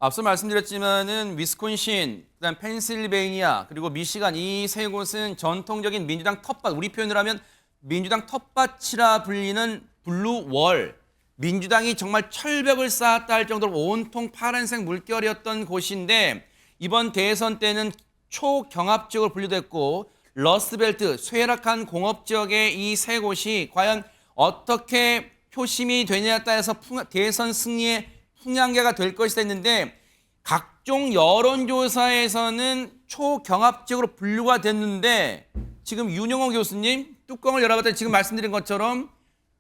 앞서 말씀드렸지만은 위스콘신, 그다음 펜실베이니아, 그리고 미시간 이 세 곳은 전통적인 민주당 텃밭, 우리 표현을 하면 민주당 텃밭이라 불리는 블루월, 민주당이 정말 철벽을 쌓았다 할 정도로 온통 파란색 물결이었던 곳인데 이번 대선 때는 초경합 지역으로 분류됐고 러스트벨트, 쇠락한 공업 지역의 이 세 곳이 과연 어떻게 표심이 되냐에 따라서 대선 승리의 풍향계가 될 것이다 했는데 각종 여론조사에서는 초경합 지역으로 분류가 됐는데 지금 윤영호 교수님 뚜껑을 열어봤더니 지금 말씀드린 것처럼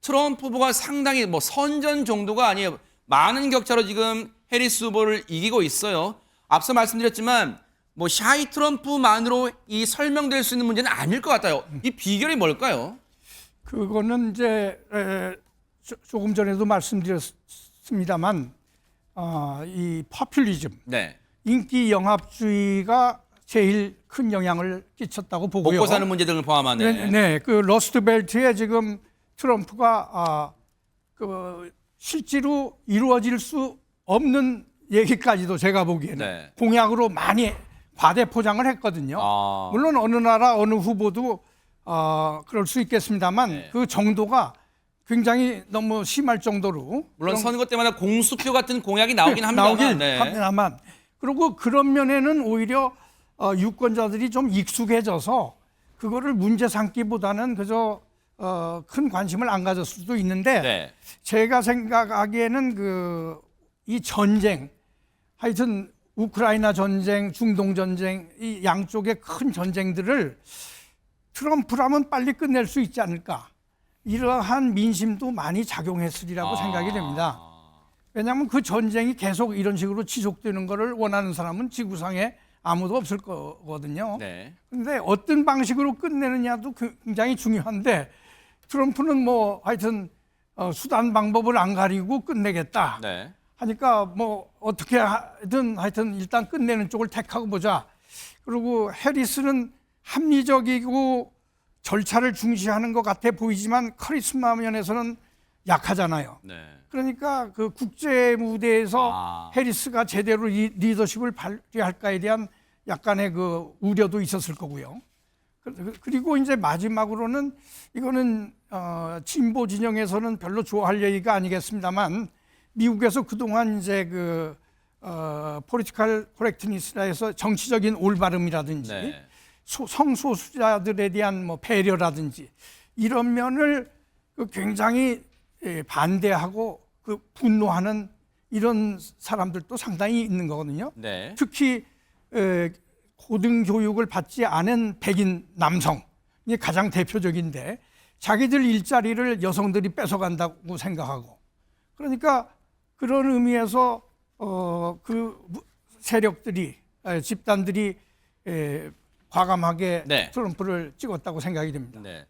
트럼프 후보가 상당히 선전 정도가 아니에요. 많은 격차로 지금 해리스 후보를 이기고 있어요. 앞서 말씀드렸지만 샤이 트럼프만으로 이 설명될 수 있는 문제는 아닐 것 같아요. 이 비결이 뭘까요? 그거는 이제 조금 전에도 말씀드렸습니다만 이 포퓰리즘, 네. 인기 영합주의가 제일 큰 영향을 끼쳤다고 보고요. 먹고 사는 문제 등을 포함하네. 네, 그 러스트벨트에 지금 트럼프가 실제로 이루어질 수 없는 얘기까지도 제가 보기에는 네. 공약으로 많이 과대 포장을 했거든요. 물론 어느 나라 어느 후보도 그럴 수 있겠습니다만 네. 그 정도가 굉장히 너무 심할 정도로 물론 선거 때마다 공수표 같은 공약이 나오긴 합니다만. 합니다만 그리고 그런 면에는 오히려 유권자들이 좀 익숙해져서 그거를 문제 삼기보다는 그저 큰 관심을 안 가졌을 수도 있는데 네. 제가 생각하기에는 이 전쟁, 하여튼 우크라이나 전쟁, 중동 전쟁 이 양쪽의 큰 전쟁들을 트럼프라면 빨리 끝낼 수 있지 않을까, 이러한 민심도 많이 작용했으리라고 생각이 됩니다. 왜냐하면 그 전쟁이 계속 이런 식으로 지속되는 것을 원하는 사람은 지구상에 아무도 없을 거거든요. 네. 그런데 어떤 방식으로 끝내느냐도 굉장히 중요한데 트럼프는 하여튼 수단 방법을 안 가리고 끝내겠다. 네. 하니까 어떻게 하든 하여튼 일단 끝내는 쪽을 택하고 보자. 그리고 해리스는 합리적이고 절차를 중시하는 것 같아 보이지만 카리스마 면에서는 약하잖아요. 네. 그러니까 그 국제 무대에서 해리스가 제대로 리더십을 발휘할까에 대한 약간의 그 우려도 있었을 거고요. 그리고 이제 마지막으로는 이거는 진보 진영에서는 별로 좋아할 얘기가 아니겠습니다만 미국에서 그동안 이제 포리티컬 코렉트니스라 해서 정치적인 올바름이라든지 네. 성소수자들에 대한 배려라든지 이런 면을 굉장히 반대하고 분노하는 이런 사람들도 상당히 있는 거거든요. 네. 특히 고등교육을 받지 않은 백인 남성이 가장 대표적인데 자기들 일자리를 여성들이 뺏어간다고 생각하고, 그러니까 그런 의미에서 그 세력들이 집단들이 과감하게 네. 트럼프를 찍었다고 생각이 됩니다. 네.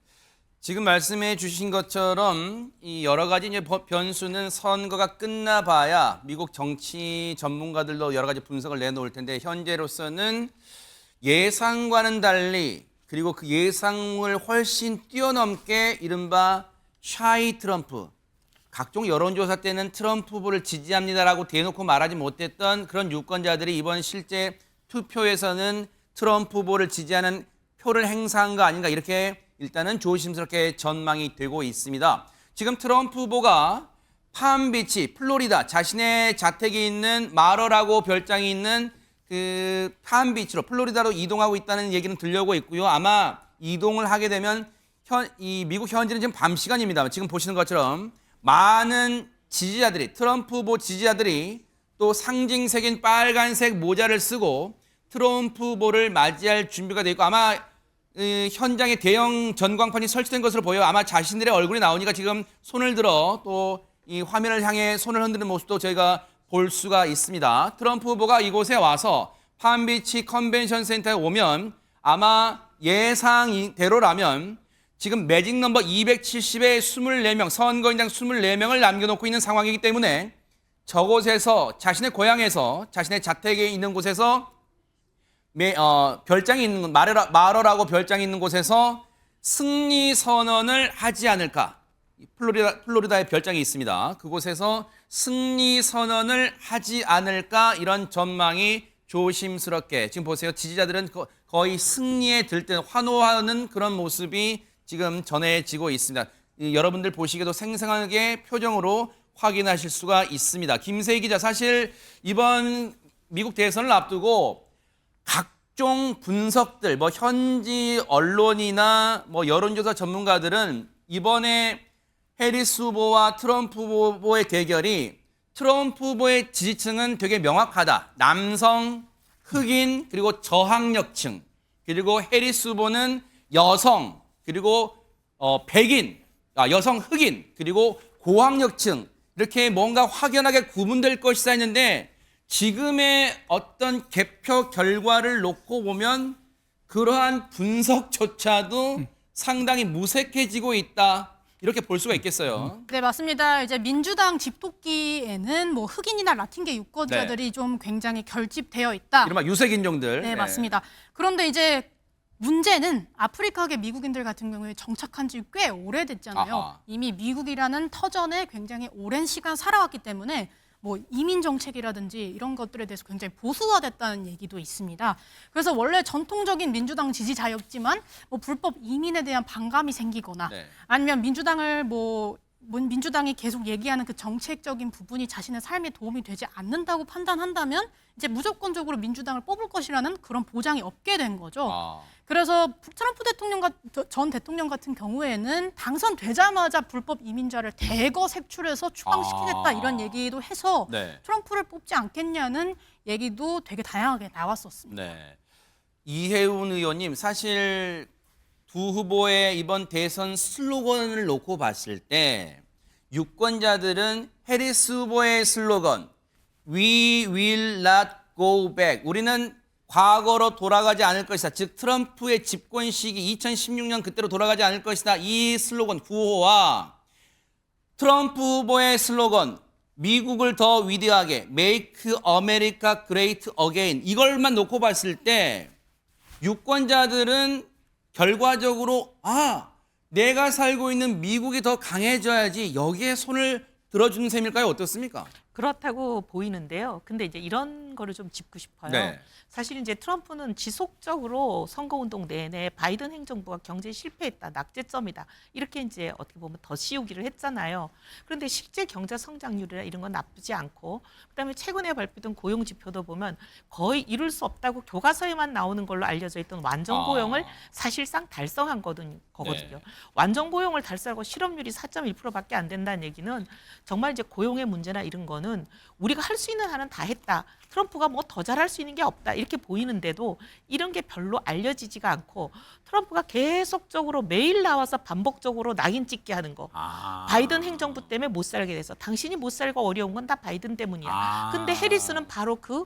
지금 말씀해 주신 것처럼 이 여러 가지 이제 변수는 선거가 끝나봐야 미국 정치 전문가들도 여러 가지 분석을 내놓을 텐데 현재로서는 예상과는 달리 그리고 그 예상을 훨씬 뛰어넘게 이른바 샤이 트럼프, 각종 여론조사 때는 트럼프 후보를 지지합니다라고 대놓고 말하지 못했던 그런 유권자들이 이번 실제 투표에서는 트럼프 후보를 지지하는 표를 행사한 거 아닌가, 이렇게 일단은 조심스럽게 전망이 되고 있습니다. 지금 트럼프 후보가 팜비치, 플로리다, 자신의 자택이 있는 마러라고 별장이 있는 그 팜비치로, 플로리다로 이동하고 있다는 얘기는 들려오고 있고요. 아마 이동을 하게 되면 이 미국 현지는 지금 밤 시간입니다. 지금 보시는 것처럼 많은 지지자들이, 트럼프 후보 지지자들이 또 상징색인 빨간색 모자를 쓰고 트럼프 후보를 맞이할 준비가 되어 있고, 아마 현장에 대형 전광판이 설치된 것으로 보여 아마 자신들의 얼굴이 나오니까 지금 손을 들어 또 이 화면을 향해 손을 흔드는 모습도 저희가 볼 수가 있습니다. 트럼프 후보가 이곳에 와서 팜비치 컨벤션 센터에 오면 아마 예상대로라면 지금 매직 넘버 270에 24명, 선거인장 24명을 남겨놓고 있는 상황이기 때문에 저곳에서 자신의 고향에서 자신의 자택에 있는 곳에서 별장이 있는 마러라고 별장이 있는 곳에서 승리 선언을 하지 않을까. 플로리다에 별장이 있습니다. 그곳에서 승리 선언을 하지 않을까 이런 전망이 조심스럽게 지금 보세요. 지지자들은 거의 승리에 들뜬 환호하는 그런 모습이 지금 전해지고 있습니다. 여러분들 보시기에도 생생하게 표정으로 확인하실 수가 있습니다. 김세희 기자, 사실 이번 미국 대선을 앞두고 각종 분석들, 뭐 현지 언론이나 뭐 여론조사 전문가들은 이번에 해리스 후보와 트럼프 후보의 대결이 트럼프 후보의 지지층은 되게 명확하다. 남성, 흑인, 그리고 저학력층, 그리고 해리스 후보는 여성, 그리고 백인, 여성, 흑인, 그리고 고학력층 이렇게 뭔가 확연하게 구분될 것이다 했는데 지금의 어떤 개표 결과를 놓고 보면 그러한 분석조차도 상당히 무색해지고 있다. 이렇게 볼 수가 있겠어요. 네, 맞습니다. 이제 민주당 집도끼에는 뭐 흑인이나 라틴계 유권자들이 좀 굉장히 결집되어 있다. 이른바 유색인종들. 네, 맞습니다. 그런데 이제 문제는 아프리카계 미국인들 같은 경우에 정착한 지 꽤 오래됐잖아요. 아하. 이미 미국이라는 터전에 굉장히 오랜 시간 살아왔기 때문에 뭐 이민 정책이라든지 이런 것들에 대해서 굉장히 보수화됐다는 얘기도 있습니다. 그래서 원래 전통적인 민주당 지지자였지만 뭐 불법 이민에 대한 반감이 생기거나 네. 아니면 민주당이 계속 얘기하는 그 정책적인 부분이 자신의 삶에 도움이 되지 않는다고 판단한다면 이제 무조건적으로 민주당을 뽑을 것이라는 그런 보장이 없게 된 거죠. 그래서 트럼프 전 대통령 같은 경우에는 당선되자마자 불법 이민자를 대거 색출해서 추방시키겠다 이런 얘기도 해서 네. 트럼프를 뽑지 않겠냐는 얘기도 되게 다양하게 나왔었습니다. 네. 이혜훈 의원님, 사실 두 후보의 이번 대선 슬로건을 놓고 봤을 때 유권자들은 해리스 후보의 슬로건 We will not go back. 우리는 과거로 돌아가지 않을 것이다. 즉 트럼프의 집권 시기 2016년 그때로 돌아가지 않을 것이다. 이 슬로건 구호와 트럼프 후보의 슬로건 미국을 더 위대하게 Make America Great Again 이걸만 놓고 봤을 때 유권자들은 결과적으로 내가 살고 있는 미국이 더 강해져야지 여기에 손을 들어주는 셈일까요? 어떻습니까? 그렇다고 보이는데요. 근데 이제 이런 거를 좀 짚고 싶어요. 네. 사실 이제 트럼프는 지속적으로 선거운동 내내 바이든 행정부가 경제에 실패했다, 낙제점이다. 이렇게 이제 어떻게 보면 더 씌우기를 했잖아요. 그런데 실제 경제 성장률이나 이런 건 나쁘지 않고 그다음에 최근에 발표된 고용 지표도 보면 거의 이룰 수 없다고 교과서에만 나오는 걸로 알려져 있던 완전 고용을 사실상 달성한 거거든요. 네. 완전 고용을 달성하고 실업률이 4.1%밖에 안 된다는 얘기는 정말 이제 고용의 문제나 이런 거는 우리가 할 수 있는 한은 다 했다. 트럼프가 뭐 더 잘할 수 있는 게 없다. 이렇게 보이는데도 이런 게 별로 알려지지가 않고 트럼프가 계속적으로 매일 나와서 반복적으로 낙인 찍게 하는 거. 바이든 행정부 때문에 못 살게 돼서 당신이 못 살고 어려운 건 다 바이든 때문이야. 근데 해리스는 바로 그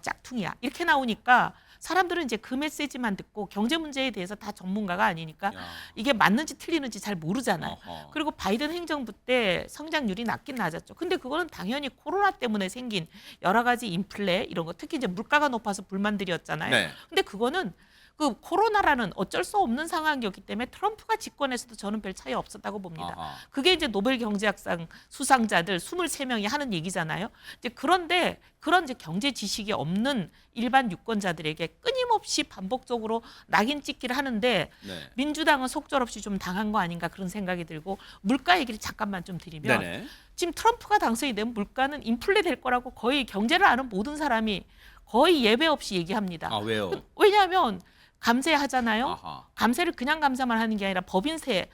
짝퉁이야. 이렇게 나오니까 사람들은 이제 그 메시지만 듣고 경제 문제에 대해서 다 전문가가 아니니까 이게 맞는지 틀리는지 잘 모르잖아요. 그리고 바이든 행정부 때 성장률이 낮긴 낮았죠. 근데 그거는 당연히 코로나 때문에 생긴 여러 가지 인플레 이런 거 특히 이제 물가가 높아서 불만들이었잖아요. 네. 근데 그거는 그 코로나라는 어쩔 수 없는 상황이었기 때문에 트럼프가 집권해서도 저는 별 차이 없었다고 봅니다. 그게 이제 노벨 경제학상 수상자들 23명이 하는 얘기잖아요. 이제 그런데 그런 이제 경제 지식이 없는 일반 유권자들에게 끊임없이 반복적으로 낙인 찍기를 하는데 네. 민주당은 속절없이 좀 당한 거 아닌가 그런 생각이 들고 물가 얘기를 잠깐만 좀 드리면 네네. 지금 트럼프가 당선이 되면 물가는 인플레 될 거라고 거의 경제를 아는 모든 사람이 거의 예외 없이 얘기합니다. 왜요? 왜냐하면 감세하잖아요. 아하. 감세를 그냥 감세만 하는 게 아니라 법인세,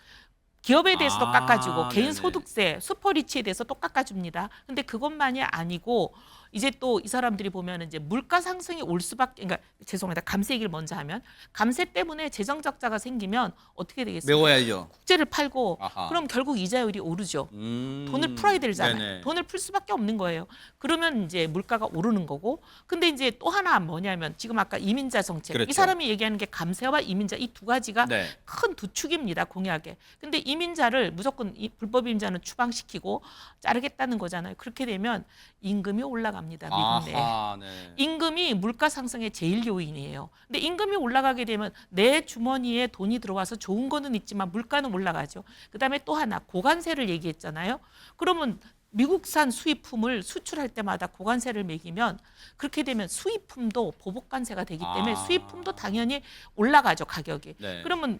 기업에 대해서도 깎아주고 개인 네네. 소득세, 슈퍼리치에 대해서 또 깎아줍니다. 근데 그것만이 아니고 이제 또 이 사람들이 보면 이제 물가 상승이 올 수밖에, 그러니까 죄송합니다. 감세 얘기를 먼저 하면 감세 때문에 재정 적자가 생기면 어떻게 되겠어요? 메워야죠. 국제를 팔고 아하. 그럼 결국 이자율이 오르죠. 돈을 풀어야 되잖아요. 돈을 풀 수밖에 없는 거예요. 그러면 이제 물가가 오르는 거고. 근데 이제 또 하나 뭐냐면 지금 아까 이민자 정책. 그렇죠. 이 사람이 얘기하는 게 감세와 이민자 이 두 가지가 네. 큰 두 축입니다. 공약에. 근데 이민자를 무조건 이 불법 이민자는 추방시키고 자르겠다는 거잖아요. 그렇게 되면 임금이 올라갑니다. 미국 내에. 네. 임금이 물가 상승의 제일 요인이에요. 근데 임금이 올라가게 되면 내 주머니에 돈이 들어와서 좋은 거는 있지만 물가는 올라가죠. 그다음에 또 하나 고관세를 얘기했잖아요. 그러면 미국산 수입품을 수출할 때마다 고관세를 매기면 그렇게 되면 수입품도 보복관세가 되기 때문에 수입품도 당연히 올라가죠, 가격이. 네. 그러면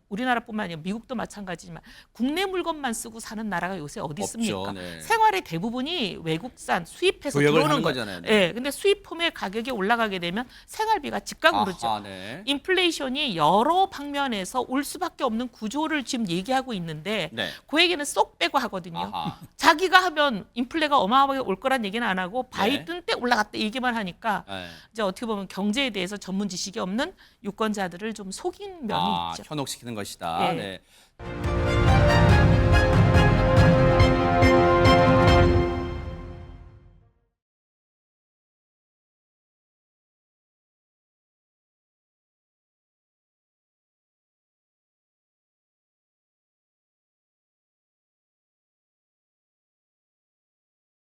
우리나라뿐만 아니라 미국도 마찬가지지만 국내 물건만 쓰고 사는 나라가 요새 어디 있습니까? 없죠. 네. 생활의 대부분이 외국산 수입해서 교역을 들어오는 하는 거잖아요. 거잖아요. 네. 근데 수입품의 가격이 올라가게 되면 생활비가 즉각 오르죠. 아하, 네. 인플레이션이 여러 방면에서 올 수밖에 없는 구조를 지금 얘기하고 있는데 네. 그 얘기는 쏙 빼고 하거든요. 아하. 자기가 하면 인플레가 어마어마하게 올 거란 얘기는 안 하고 바이든 때 올라갔다 얘기만 하니까 네. 이제 어떻게 보면 경제에 대해서 전문 지식이 없는 유권자들을 좀 속인 면이 있죠. 현혹시키는 것이다. 네. 네.